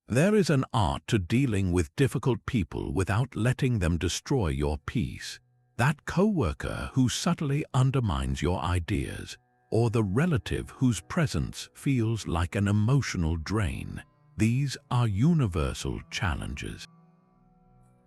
There is an art to dealing with difficult people without letting them destroy your peace. That coworker who subtly undermines your ideas, or the relative whose presence feels like an emotional drain. These are universal challenges.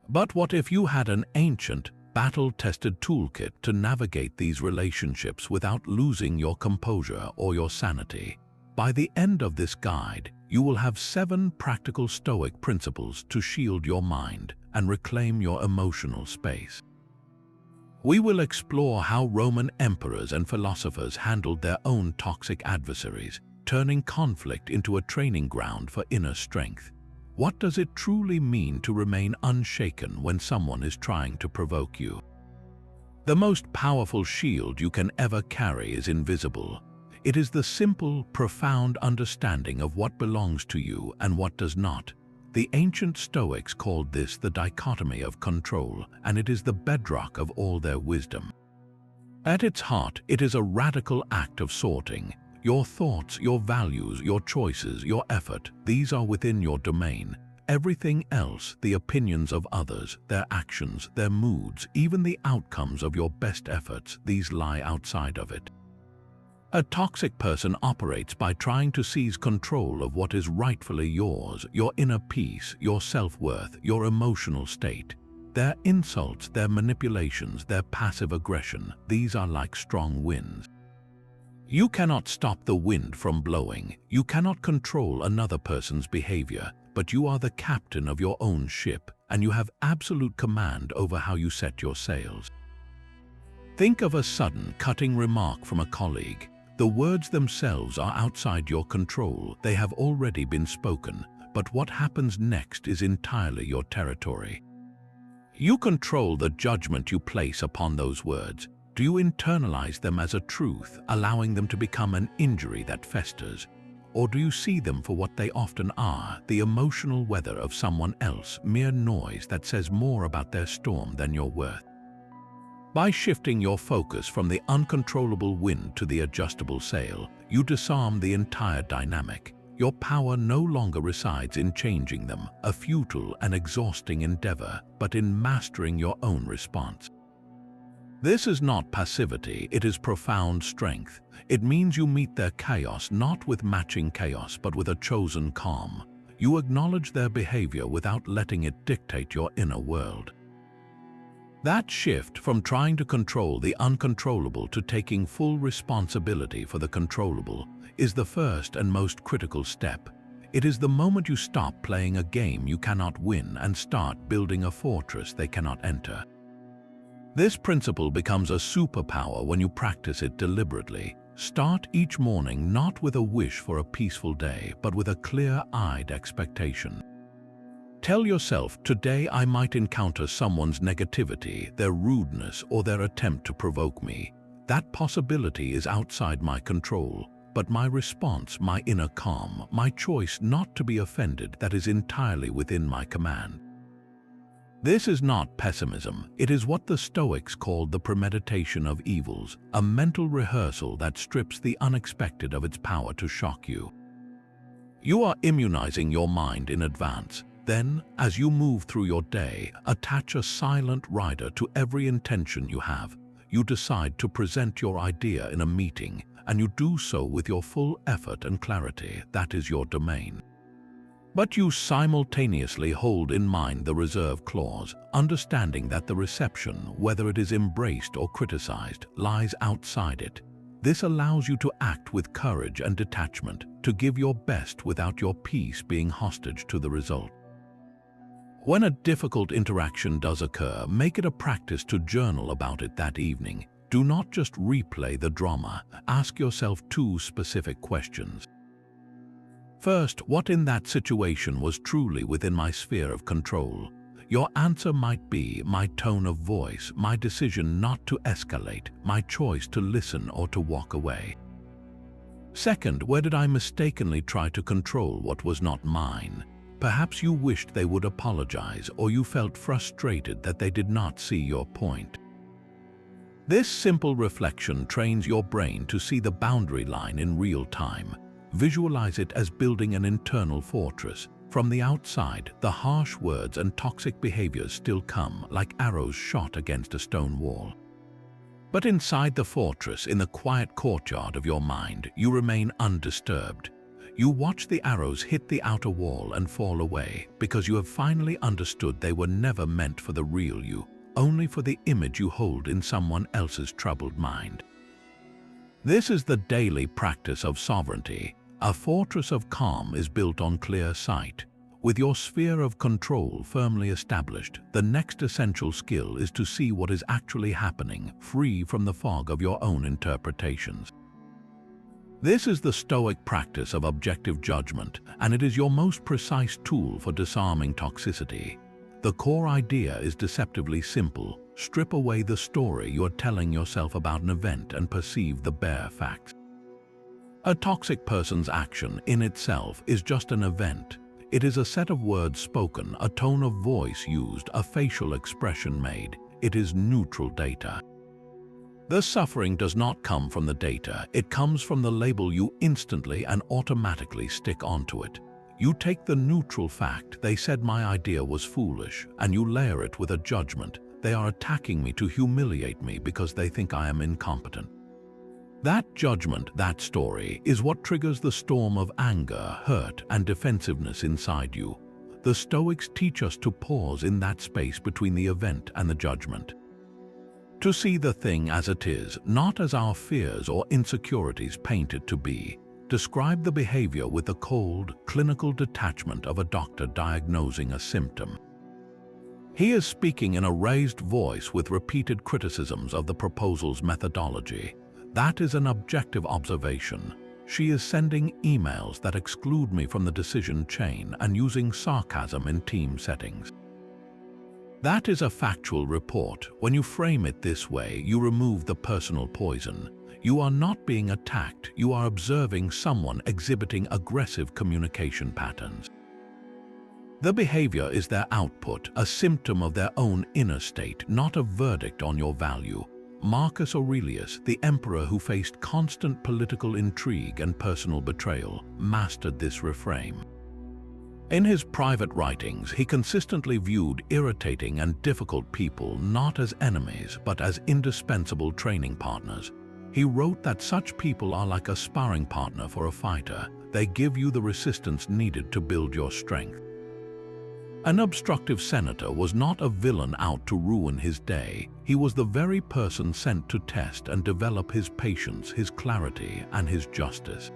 But what if you had an ancient, battle-tested toolkit to navigate these relationships without losing your composure or your sanity? By the end of this guide, you will have 7 practical Stoic principles to shield your mind and reclaim your emotional space. We will explore how Roman emperors and philosophers handled their own toxic adversaries, turning conflict into a training ground for inner strength. What does it truly mean to remain unshaken when someone is trying to provoke you? The most powerful shield you can ever carry is invisible. It is the simple, profound understanding of what belongs to you and what does not. The ancient Stoics called this the dichotomy of control, and it is the bedrock of all their wisdom. At its heart, it is a radical act of sorting. Your thoughts, your values, your choices, your effort, these are within your domain. Everything else, the opinions of others, their actions, their moods, even the outcomes of your best efforts, these lie outside of it. A toxic person operates by trying to seize control of what is rightfully yours, your inner peace, your self-worth, your emotional state. Their insults, their manipulations, their passive aggression, these are like strong winds. You cannot stop the wind from blowing. You cannot control another person's behavior, but you are the captain of your own ship, and you have absolute command over how you set your sails. Think of a sudden, cutting remark from a colleague. The words themselves are outside your control. They have already been spoken, but what happens next is entirely your territory. You control the judgment you place upon those words. Do you internalize them as a truth, allowing them to become an injury that festers? Or do you see them for what they often are, the emotional weather of someone else, mere noise that says more about their storm than your worth? By shifting your focus from the uncontrollable wind to the adjustable sail, you disarm the entire dynamic. Your power no longer resides in changing them, a futile and exhausting endeavor, but in mastering your own response. This is not passivity, it is profound strength. It means you meet their chaos not with matching chaos, but with a chosen calm. You acknowledge their behavior without letting it dictate your inner world. That shift from trying to control the uncontrollable to taking full responsibility for the controllable is the first and most critical step. It is the moment you stop playing a game you cannot win and start building a fortress they cannot enter. This principle becomes a superpower when you practice it deliberately. Start each morning not with a wish for a peaceful day, but with a clear-eyed expectation. Tell yourself, today I might encounter someone's negativity, their rudeness, or their attempt to provoke me. That possibility is outside my control, but my response, my inner calm, my choice not to be offended, that is entirely within my command. This is not pessimism. It is what the Stoics called the premeditation of evils, a mental rehearsal that strips the unexpected of its power to shock you. You are immunizing your mind in advance. Then, as you move through your day, attach a silent rider to every intention you have. You decide to present your idea in a meeting, and you do so with your full effort and clarity. That is your domain. But you simultaneously hold in mind the reserve clause, understanding that the reception, whether it is embraced or criticized, lies outside it. This allows you to act with courage and detachment, to give your best without your peace being hostage to the result. When a difficult interaction does occur, make it a practice to journal about it that evening. Do not just replay the drama. Ask yourself 2 specific questions. First, what in that situation was truly within my sphere of control? Your answer might be my tone of voice, my decision not to escalate, my choice to listen or to walk away. Second, where did I mistakenly try to control what was not mine? Perhaps you wished they would apologize, or you felt frustrated that they did not see your point. This simple reflection trains your brain to see the boundary line in real time. Visualize it as building an internal fortress. From the outside, the harsh words and toxic behaviors still come like arrows shot against a stone wall. But inside the fortress, in the quiet courtyard of your mind, you remain undisturbed. You watch the arrows hit the outer wall and fall away because you have finally understood they were never meant for the real you, only for the image you hold in someone else's troubled mind. This is the daily practice of sovereignty. A fortress of calm is built on clear sight. With your sphere of control firmly established, the next essential skill is to see what is actually happening, free from the fog of your own interpretations. This is the Stoic practice of objective judgment, and it is your most precise tool for disarming toxicity. The core idea is deceptively simple. Strip away the story you are telling yourself about an event and perceive the bare facts. A toxic person's action in itself is just an event. It is a set of words spoken, a tone of voice used, a facial expression made. It is neutral data. The suffering does not come from the data, it comes from the label you instantly and automatically stick onto it. You take the neutral fact, they said my idea was foolish, and you layer it with a judgment. They are attacking me to humiliate me because they think I am incompetent. That judgment, that story, is what triggers the storm of anger, hurt, and defensiveness inside you. The Stoics teach us to pause in that space between the event and the judgment. To see the thing as it is, not as our fears or insecurities paint it to be. Describe the behavior with the cold, clinical detachment of a doctor diagnosing a symptom. He is speaking in a raised voice with repeated criticisms of the proposal's methodology. That is an objective observation. She is sending emails that exclude me from the decision chain and using sarcasm in team settings. That is a factual report. When you frame it this way, you remove the personal poison. You are not being attacked, you are observing someone exhibiting aggressive communication patterns. The behavior is their output, a symptom of their own inner state, not a verdict on your value. Marcus Aurelius, the emperor who faced constant political intrigue and personal betrayal, mastered this reframe. In his private writings, he consistently viewed irritating and difficult people not as enemies but as indispensable training partners. He wrote that such people are like a sparring partner for a fighter. They give you the resistance needed to build your strength. An obstructive senator was not a villain out to ruin his day. He was the very person sent to test and develop his patience, his clarity, and his justice.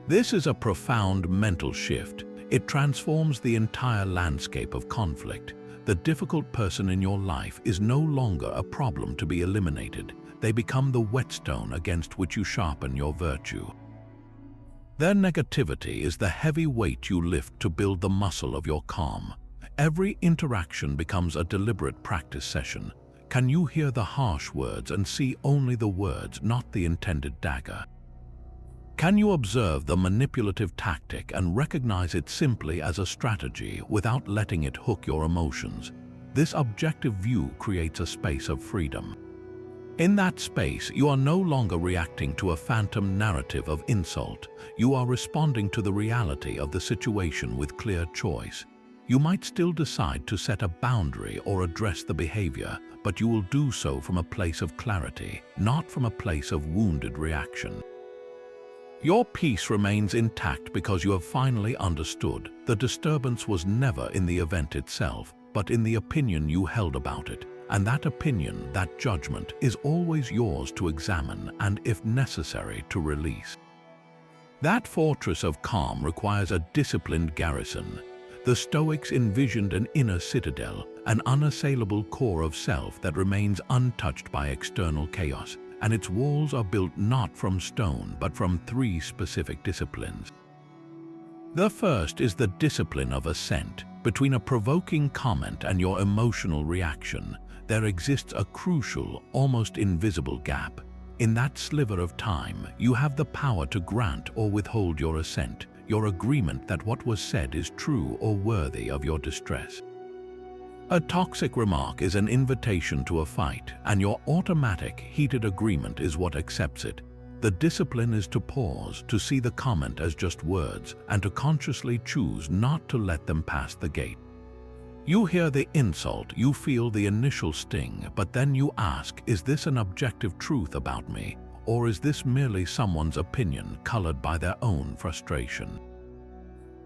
This is a profound mental shift. It transforms the entire landscape of conflict. The difficult person in your life is no longer a problem to be eliminated. They become the whetstone against which you sharpen your virtue. Their negativity is the heavy weight you lift to build the muscle of your calm. Every interaction becomes a deliberate practice session. Can you hear the harsh words and see only the words, not the intended dagger? Can you observe the manipulative tactic and recognize it simply as a strategy without letting it hook your emotions? This objective view creates a space of freedom. In that space, you are no longer reacting to a phantom narrative of insult. You are responding to the reality of the situation with clear choice. You might still decide to set a boundary or address the behavior, but you will do so from a place of clarity, not from a place of wounded reaction. Your peace remains intact because you have finally understood the disturbance was never in the event itself, but in the opinion you held about it. And that opinion, that judgment, is always yours to examine and, if necessary, to release. That fortress of calm requires a disciplined garrison. The Stoics envisioned an inner citadel, an unassailable core of self that remains untouched by external chaos, and its walls are built not from stone but from 3 specific disciplines. The first is the discipline of assent. Between a provoking comment and your emotional reaction, there exists a crucial, almost invisible gap. In that sliver of time, you have the power to grant or withhold your assent, your agreement that what was said is true or worthy of your distress. A toxic remark is an invitation to a fight, and your automatic, heated agreement is what accepts it. The discipline is to pause, to see the comment as just words, and to consciously choose not to let them pass the gate. You hear the insult, you feel the initial sting, but then you ask, is this an objective truth about me, or is this merely someone's opinion colored by their own frustration?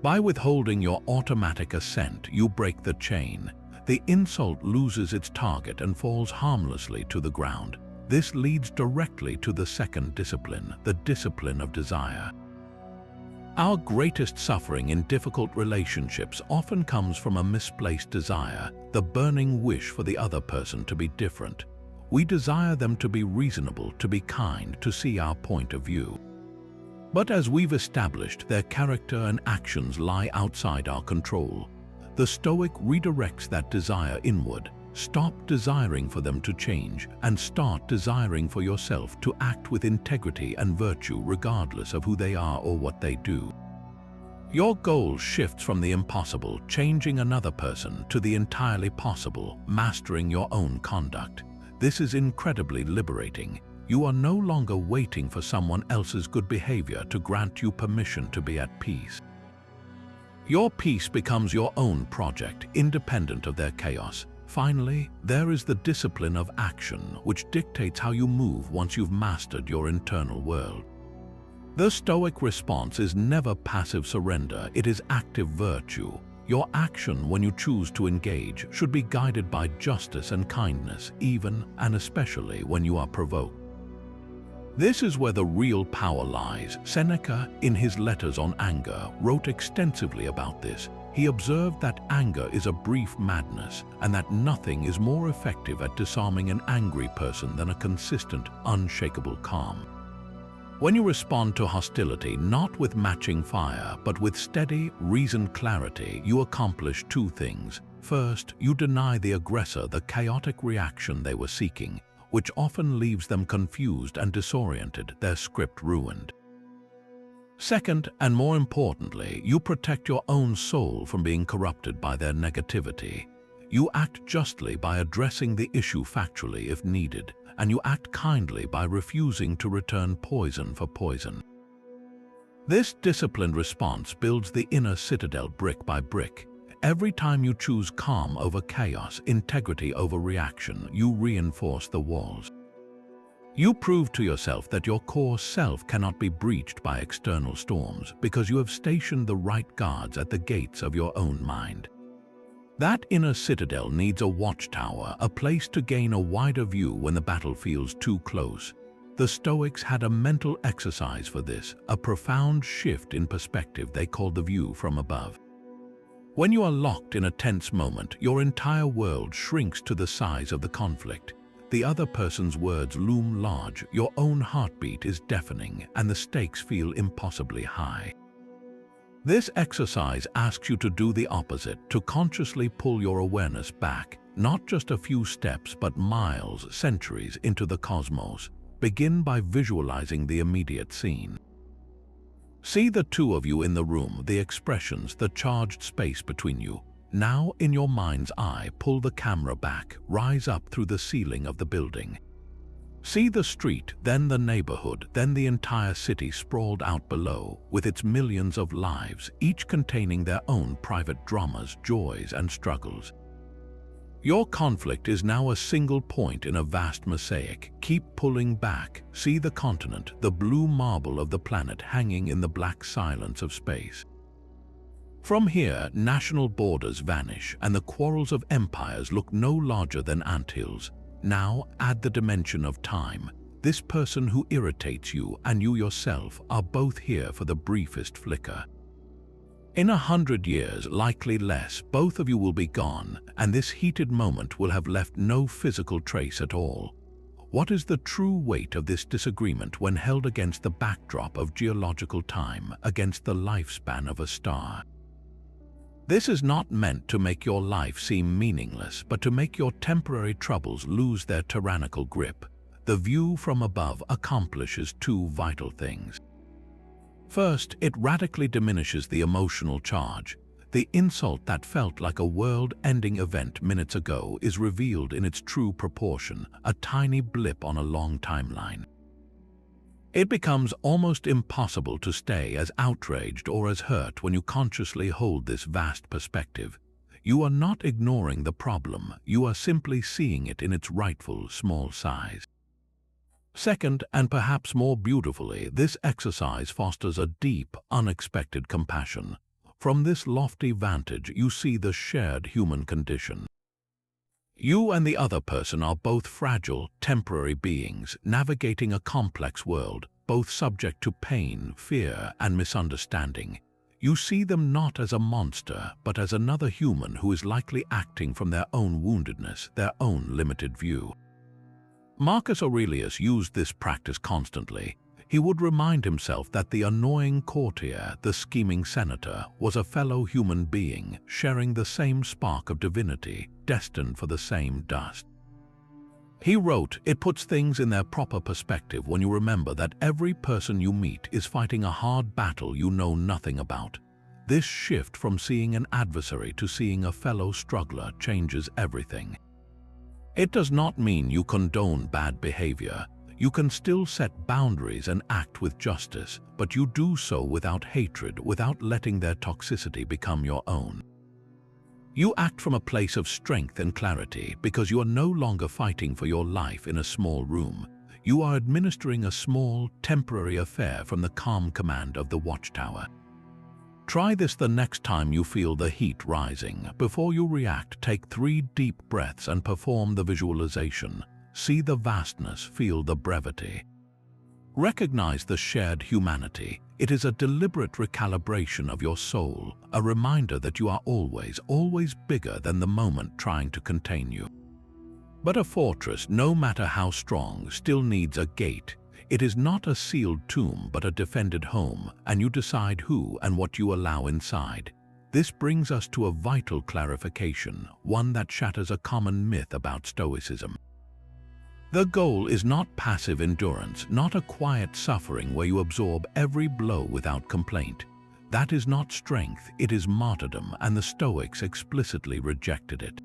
By withholding your automatic assent, you break the chain. The insult loses its target and falls harmlessly to the ground. This leads directly to the second discipline, the discipline of desire. Our greatest suffering in difficult relationships often comes from a misplaced desire, the burning wish for the other person to be different. We desire them to be reasonable, to be kind, to see our point of view. But as we've established, their character and actions lie outside our control. The Stoic redirects that desire inward. Stop desiring for them to change and start desiring for yourself to act with integrity and virtue regardless of who they are or what they do. Your goal shifts from the impossible, changing another person, to the entirely possible, mastering your own conduct. This is incredibly liberating. You are no longer waiting for someone else's good behavior to grant you permission to be at peace. Your peace becomes your own project, independent of their chaos. Finally, there is the discipline of action, which dictates how you move once you've mastered your internal world. The Stoic response is never passive surrender, it is active virtue. Your action when you choose to engage should be guided by justice and kindness, even and especially when you are provoked. This is where the real power lies. Seneca, in his letters on anger, wrote extensively about this. He observed that anger is a brief madness, and that nothing is more effective at disarming an angry person than a consistent, unshakable calm. When you respond to hostility not with matching fire, but with steady, reasoned clarity, you accomplish two things. First, you deny the aggressor the chaotic reaction they were seeking, which often leaves them confused and disoriented, their script ruined. Second, and more importantly, you protect your own soul from being corrupted by their negativity. You act justly by addressing the issue factually if needed, and you act kindly by refusing to return poison for poison. This disciplined response builds the inner citadel brick by brick. Every time you choose calm over chaos, integrity over reaction, you reinforce the walls. You prove to yourself that your core self cannot be breached by external storms because you have stationed the right guards at the gates of your own mind. That inner citadel needs a watchtower, a place to gain a wider view when the battle feels too close. The Stoics had a mental exercise for this, a profound shift in perspective they called the view from above. When you are locked in a tense moment, your entire world shrinks to the size of the conflict. The other person's words loom large, your own heartbeat is deafening, and the stakes feel impossibly high. This exercise asks you to do the opposite, to consciously pull your awareness back, not just a few steps, but miles, centuries into the cosmos. Begin by visualizing the immediate scene. See the two of you in the room, the expressions, the charged space between you. Now, in your mind's eye, pull the camera back, rise up through the ceiling of the building. See the street, then the neighborhood, then the entire city sprawled out below, with its millions of lives, each containing their own private dramas, joys, and struggles. Your conflict is now a single point in a vast mosaic. Keep pulling back. See the continent, the blue marble of the planet hanging in the black silence of space. From here, national borders vanish, and the quarrels of empires look no larger than anthills. Now add the dimension of time. This person who irritates you and you yourself are both here for the briefest flicker. In 100 years, likely less, both of you will be gone, and this heated moment will have left no physical trace at all. What is the true weight of this disagreement when held against the backdrop of geological time, against the lifespan of a star? This is not meant to make your life seem meaningless, but to make your temporary troubles lose their tyrannical grip. The view from above accomplishes two vital things. First, it radically diminishes the emotional charge. The insult that felt like a world-ending event minutes ago is revealed in its true proportion, a tiny blip on a long timeline. It becomes almost impossible to stay as outraged or as hurt when you consciously hold this vast perspective. You are not ignoring the problem, you are simply seeing it in its rightful small size. Second, and perhaps more beautifully, this exercise fosters a deep, unexpected compassion. From this lofty vantage, you see the shared human condition. You and the other person are both fragile, temporary beings navigating a complex world, both subject to pain, fear, and misunderstanding. You see them not as a monster, but as another human who is likely acting from their own woundedness, their own limited view. Marcus Aurelius used this practice constantly. He would remind himself that the annoying courtier, the scheming senator, was a fellow human being, sharing the same spark of divinity, destined for the same dust. He wrote, "It puts things in their proper perspective when you remember that every person you meet is fighting a hard battle you know nothing about. This shift from seeing an adversary to seeing a fellow struggler changes everything." It does not mean you condone bad behavior. You can still set boundaries and act with justice, but you do so without hatred, without letting their toxicity become your own. You act from a place of strength and clarity because you are no longer fighting for your life in a small room. You are administering a small, temporary affair from the calm command of the watchtower. Try this the next time you feel the heat rising. Before you react, take 3 deep breaths and perform the visualization. See the vastness, feel the brevity. Recognize the shared humanity. It is a deliberate recalibration of your soul, a reminder that you are always, always bigger than the moment trying to contain you. But a fortress, no matter how strong, still needs a gate. It is not a sealed tomb, but a defended home, and you decide who and what you allow inside. This brings us to a vital clarification, one that shatters a common myth about Stoicism. The goal is not passive endurance, not a quiet suffering where you absorb every blow without complaint. That is not strength, it is martyrdom, and the Stoics explicitly rejected it.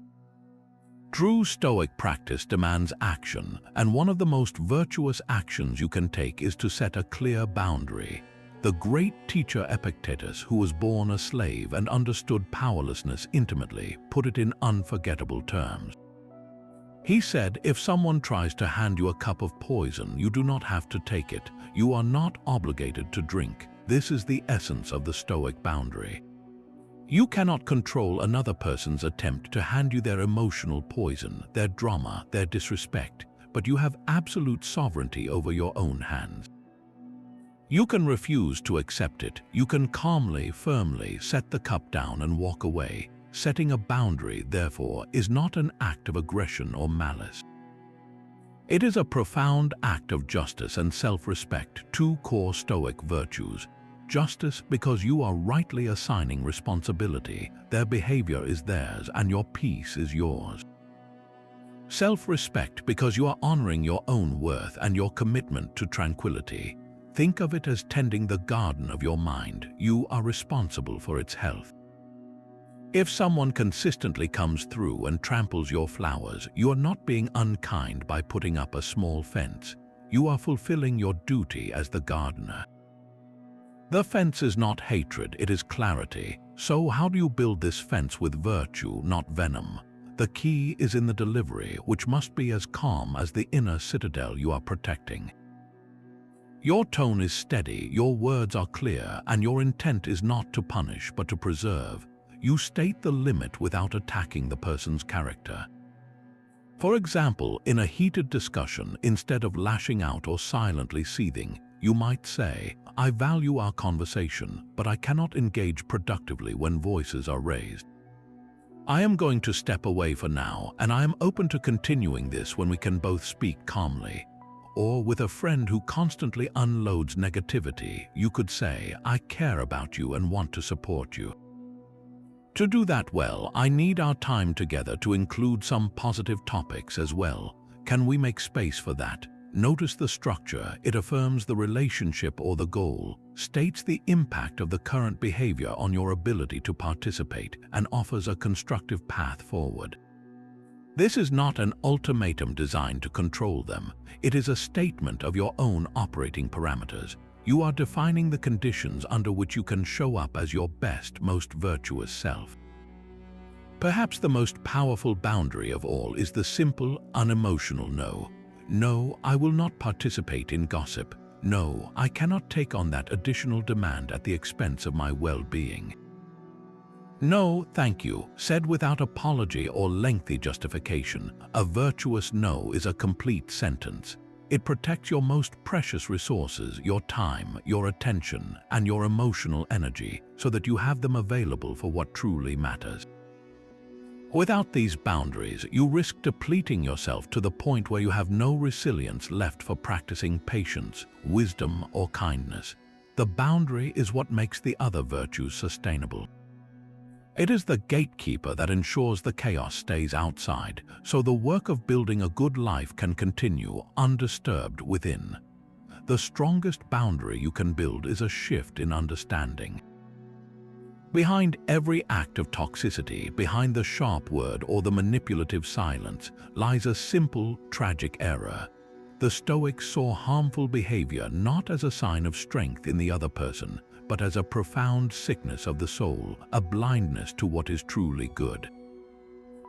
True Stoic practice demands action, and one of the most virtuous actions you can take is to set a clear boundary. The great teacher Epictetus, who was born a slave and understood powerlessness intimately, put it in unforgettable terms. He said, "If someone tries to hand you a cup of poison, you do not have to take it. You are not obligated to drink." This is the essence of the Stoic boundary. You cannot control another person's attempt to hand you their emotional poison, their drama, their disrespect, but you have absolute sovereignty over your own hands. You can refuse to accept it. You can calmly, firmly set the cup down and walk away. Setting a boundary, therefore, is not an act of aggression or malice. It is a profound act of justice and self-respect, 2 core Stoic virtues. Justice because you are rightly assigning responsibility, their behavior is theirs and your peace is yours. Self-respect because you are honoring your own worth and your commitment to tranquility. Think of it as tending the garden of your mind. You are responsible for its health. If someone consistently comes through and tramples your flowers, you are not being unkind by putting up a small fence. You are fulfilling your duty as the gardener. The fence is not hatred, it is clarity. So how do you build this fence with virtue, not venom? The key is in the delivery, which must be as calm as the inner citadel you are protecting. Your tone is steady, your words are clear, and your intent is not to punish but to preserve. You state the limit without attacking the person's character. For example, in a heated discussion, instead of lashing out or silently seething, you might say, "I value our conversation, but I cannot engage productively when voices are raised. I am going to step away for now, and I am open to continuing this when we can both speak calmly." Or with a friend who constantly unloads negativity, you could say, "I care about you and want to support you. To do that well, I need our time together to include some positive topics as well. Can we make space for that?" Notice the structure. It affirms the relationship or the goal, states the impact of the current behavior on your ability to participate, and offers a constructive path forward. This is not an ultimatum designed to control them. It is a statement of your own operating parameters. You are defining the conditions under which you can show up as your best, most virtuous self. Perhaps the most powerful boundary of all is the simple, unemotional no. No, I will not participate in gossip. No, I cannot take on that additional demand at the expense of my well-being. No, thank you, said without apology or lengthy justification. A virtuous no is a complete sentence. It protects your most precious resources, your time, your attention, and your emotional energy, so that you have them available for what truly matters. Without these boundaries, you risk depleting yourself to the point where you have no resilience left for practicing patience, wisdom, or kindness. The boundary is what makes the other virtues sustainable. It is the gatekeeper that ensures the chaos stays outside, so the work of building a good life can continue undisturbed within. The strongest boundary you can build is a shift in understanding. Behind every act of toxicity, behind the sharp word or the manipulative silence, lies a simple, tragic error. The Stoics saw harmful behavior not as a sign of strength in the other person, but as a profound sickness of the soul, a blindness to what is truly good.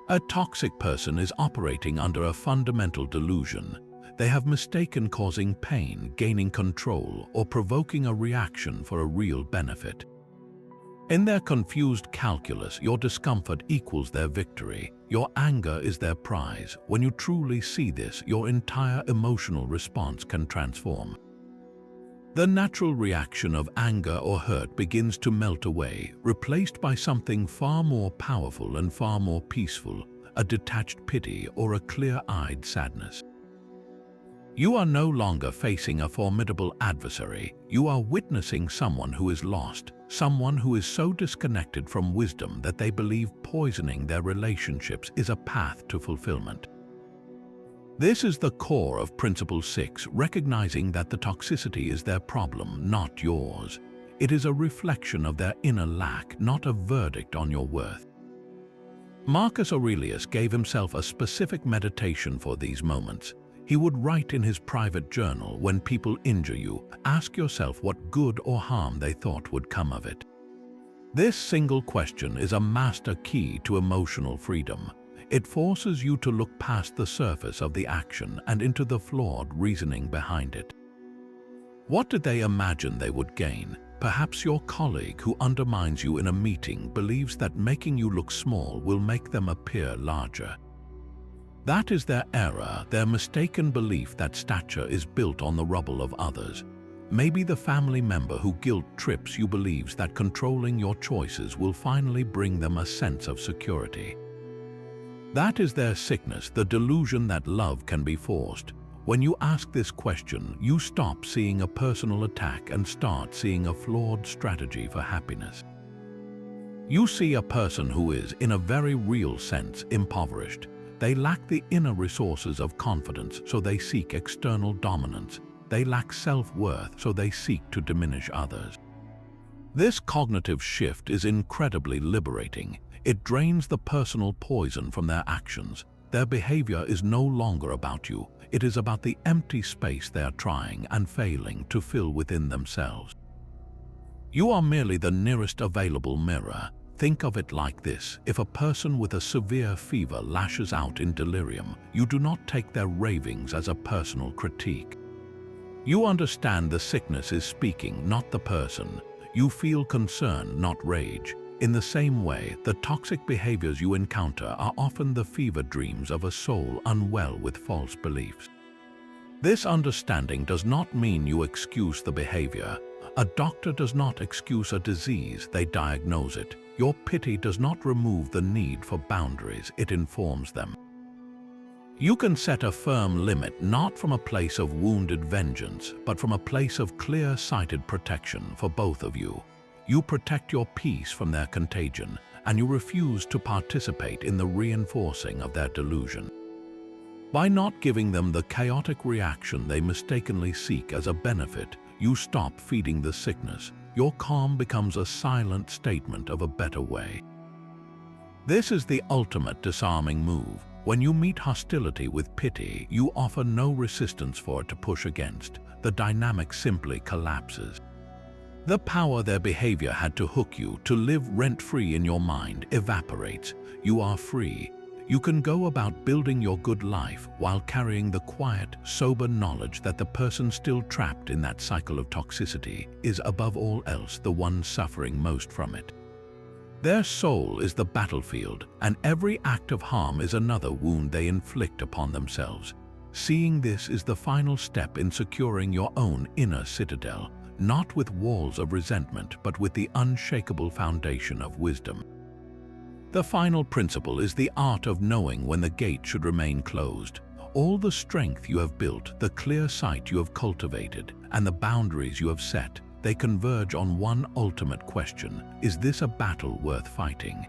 A toxic person is operating under a fundamental delusion. They have mistaken causing pain, gaining control, or provoking a reaction for a real benefit. In their confused calculus, your discomfort equals their victory. Your anger is their prize. When you truly see this, your entire emotional response can transform. The natural reaction of anger or hurt begins to melt away, replaced by something far more powerful and far more peaceful, a detached pity or a clear-eyed sadness. You are no longer facing a formidable adversary. You are witnessing someone who is lost, someone who is so disconnected from wisdom that they believe poisoning their relationships is a path to fulfillment. This is the core of Principle 6, recognizing that the toxicity is their problem, not yours. It is a reflection of their inner lack, not a verdict on your worth. Marcus Aurelius gave himself a specific meditation for these moments. He would write in his private journal, when people injure you, ask yourself what good or harm they thought would come of it. This single question is a master key to emotional freedom. It forces you to look past the surface of the action and into the flawed reasoning behind it. What did they imagine they would gain? Perhaps your colleague who undermines you in a meeting believes that making you look small will make them appear larger. That is their error, their mistaken belief that stature is built on the rubble of others. Maybe the family member who guilt-trips you believes that controlling your choices will finally bring them a sense of security. That is their sickness, the delusion that love can be forced. When you ask this question, you stop seeing a personal attack and start seeing a flawed strategy for happiness. You see a person who is, in a very real sense, impoverished. They lack the inner resources of confidence, so they seek external dominance. They lack self-worth, so they seek to diminish others. This cognitive shift is incredibly liberating. It drains the personal poison from their actions. Their behavior is no longer about you. It is about the empty space they are trying and failing to fill within themselves. You are merely the nearest available mirror. Think of it like this: if a person with a severe fever lashes out in delirium, you do not take their ravings as a personal critique. You understand the sickness is speaking, not the person. You feel concern, not rage. In the same way, the toxic behaviors you encounter are often the fever dreams of a soul unwell with false beliefs. This understanding does not mean you excuse the behavior. A doctor does not excuse a disease, they diagnose it. Your pity does not remove the need for boundaries, it informs them. You can set a firm limit not from a place of wounded vengeance, but from a place of clear-sighted protection for both of you. You protect your peace from their contagion, and you refuse to participate in the reinforcing of their delusion. By not giving them the chaotic reaction they mistakenly seek as a benefit, you stop feeding the sickness. Your calm becomes a silent statement of a better way. This is the ultimate disarming move. When you meet hostility with pity, you offer no resistance for it to push against. The dynamic simply collapses. The power their behavior had to hook you, to live rent-free in your mind, evaporates. You are free. You can go about building your good life while carrying the quiet, sober knowledge that the person still trapped in that cycle of toxicity is, above all else, the one suffering most from it. Their soul is the battlefield, and every act of harm is another wound they inflict upon themselves. Seeing this is the final step in securing your own inner citadel, not with walls of resentment, but with the unshakable foundation of wisdom. The final principle is the art of knowing when the gate should remain closed. All the strength you have built, the clear sight you have cultivated, and the boundaries you have set, they converge on one ultimate question: is this a battle worth fighting?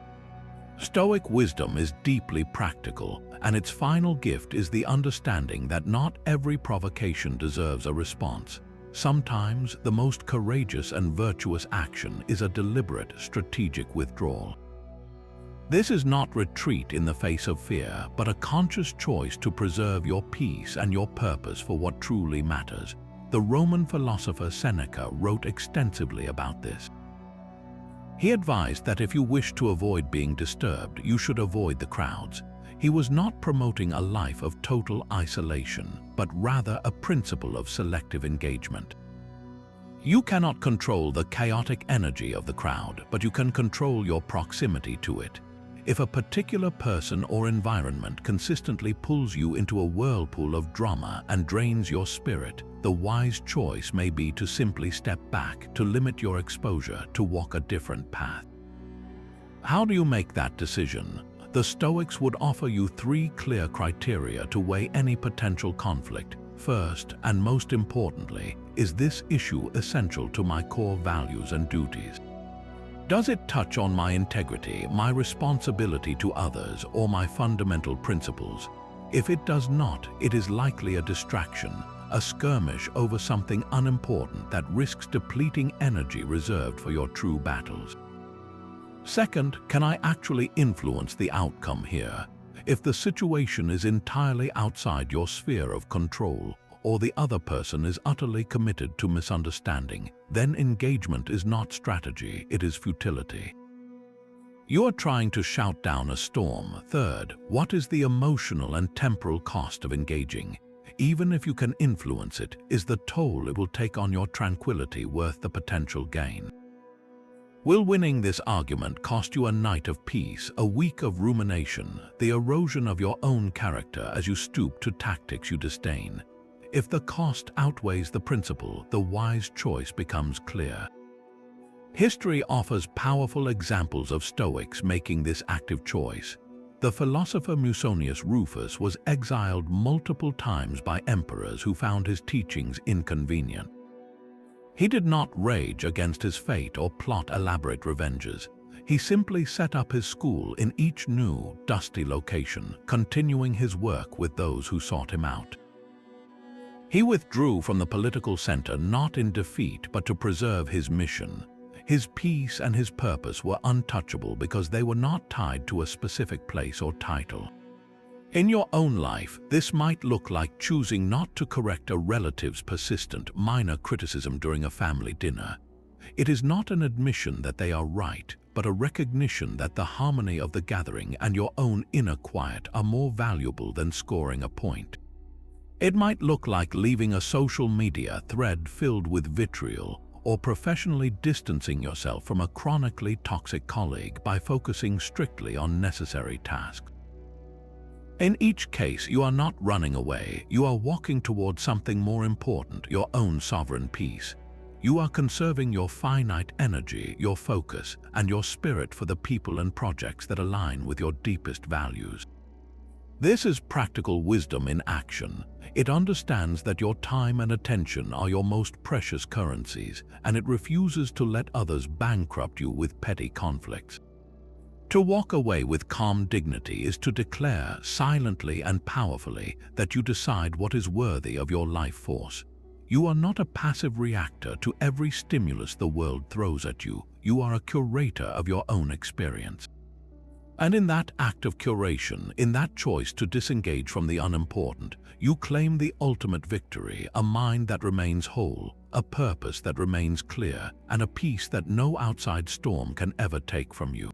Stoic wisdom is deeply practical, and its final gift is the understanding that not every provocation deserves a response. Sometimes the most courageous and virtuous action is a deliberate, strategic withdrawal. This is not retreat in the face of fear, but a conscious choice to preserve your peace and your purpose for what truly matters. The Roman philosopher Seneca wrote extensively about this. He advised that if you wish to avoid being disturbed, you should avoid the crowds. He was not promoting a life of total isolation, but rather a principle of selective engagement. You cannot control the chaotic energy of the crowd, but you can control your proximity to it. If a particular person or environment consistently pulls you into a whirlpool of drama and drains your spirit, the wise choice may be to simply step back, to limit your exposure, to walk a different path. How do you make that decision? The Stoics would offer you 3 clear criteria to weigh any potential conflict. First, and most importantly, is this issue essential to my core values and duties? Does it touch on my integrity, my responsibility to others, or my fundamental principles? If it does not, it is likely a distraction, a skirmish over something unimportant that risks depleting energy reserved for your true battles. Second, can I actually influence the outcome here? If the situation is entirely outside your sphere of control, or the other person is utterly committed to misunderstanding, then engagement is not strategy, it is futility. You are trying to shout down a storm. Third, what is the emotional and temporal cost of engaging? Even if you can influence it, is the toll it will take on your tranquility worth the potential gain? Will winning this argument cost you a night of peace, a week of rumination, the erosion of your own character as you stoop to tactics you disdain? If the cost outweighs the principle, the wise choice becomes clear. History offers powerful examples of Stoics making this active choice. The philosopher Musonius Rufus was exiled multiple times by emperors who found his teachings inconvenient. He did not rage against his fate or plot elaborate revenges. He simply set up his school in each new, dusty location, continuing his work with those who sought him out. He withdrew from the political center not in defeat but to preserve his mission. His peace and his purpose were untouchable because they were not tied to a specific place or title. In your own life, this might look like choosing not to correct a relative's persistent, minor criticism during a family dinner. It is not an admission that they are right, but a recognition that the harmony of the gathering and your own inner quiet are more valuable than scoring a point. It might look like leaving a social media thread filled with vitriol, or professionally distancing yourself from a chronically toxic colleague by focusing strictly on necessary tasks. In each case, you are not running away, you are walking towards something more important, your own sovereign peace. You are conserving your finite energy, your focus, and your spirit for the people and projects that align with your deepest values. This is practical wisdom in action. It understands that your time and attention are your most precious currencies, and it refuses to let others bankrupt you with petty conflicts. To walk away with calm dignity is to declare silently and powerfully that you decide what is worthy of your life force. You are not a passive reactor to every stimulus the world throws at you. You are a curator of your own experience. And in that act of curation, in that choice to disengage from the unimportant, you claim the ultimate victory, a mind that remains whole, a purpose that remains clear, and a peace that no outside storm can ever take from you.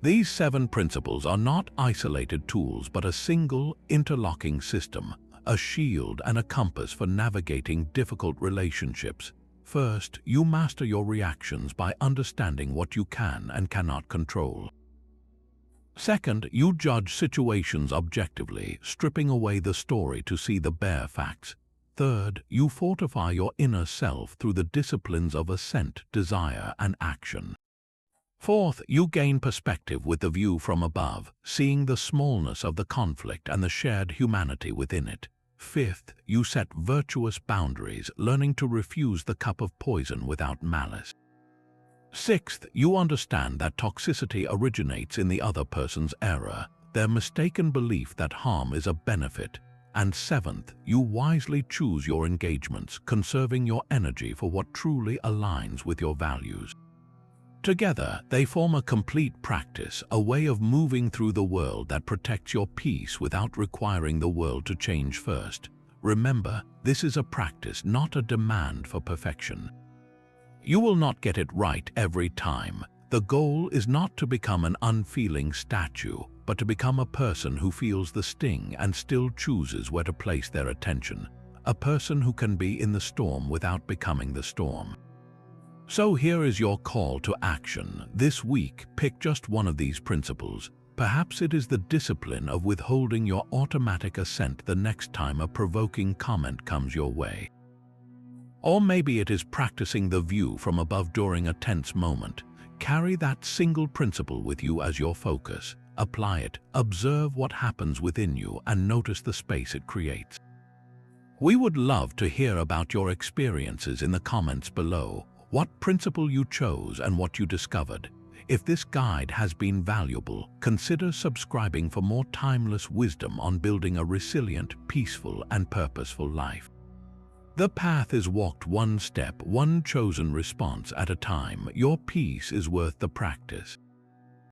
These 7 principles are not isolated tools but a single, interlocking system, a shield and a compass for navigating difficult relationships. First, you master your reactions by understanding what you can and cannot control. Second, you judge situations objectively, stripping away the story to see the bare facts. Third, you fortify your inner self through the disciplines of assent, desire, and action. Fourth, you gain perspective with the view from above, seeing the smallness of the conflict and the shared humanity within it. Fifth, you set virtuous boundaries, learning to refuse the cup of poison without malice. Sixth, you understand that toxicity originates in the other person's error, their mistaken belief that harm is a benefit. And seventh, you wisely choose your engagements, conserving your energy for what truly aligns with your values. Together, they form a complete practice, a way of moving through the world that protects your peace without requiring the world to change first. Remember, this is a practice, not a demand for perfection. You will not get it right every time. The goal is not to become an unfeeling statue, but to become a person who feels the sting and still chooses where to place their attention. A person who can be in the storm without becoming the storm. So here is your call to action. This week, pick just one of these principles. Perhaps it is the discipline of withholding your automatic assent the next time a provoking comment comes your way. Or maybe it is practicing the view from above during a tense moment. Carry that single principle with you as your focus. Apply it, observe what happens within you, and notice the space it creates. We would love to hear about your experiences in the comments below. What principle you chose and what you discovered. If this guide has been valuable, consider subscribing for more timeless wisdom on building a resilient, peaceful, and purposeful life. The path is walked one step, one chosen response at a time. Your peace is worth the practice.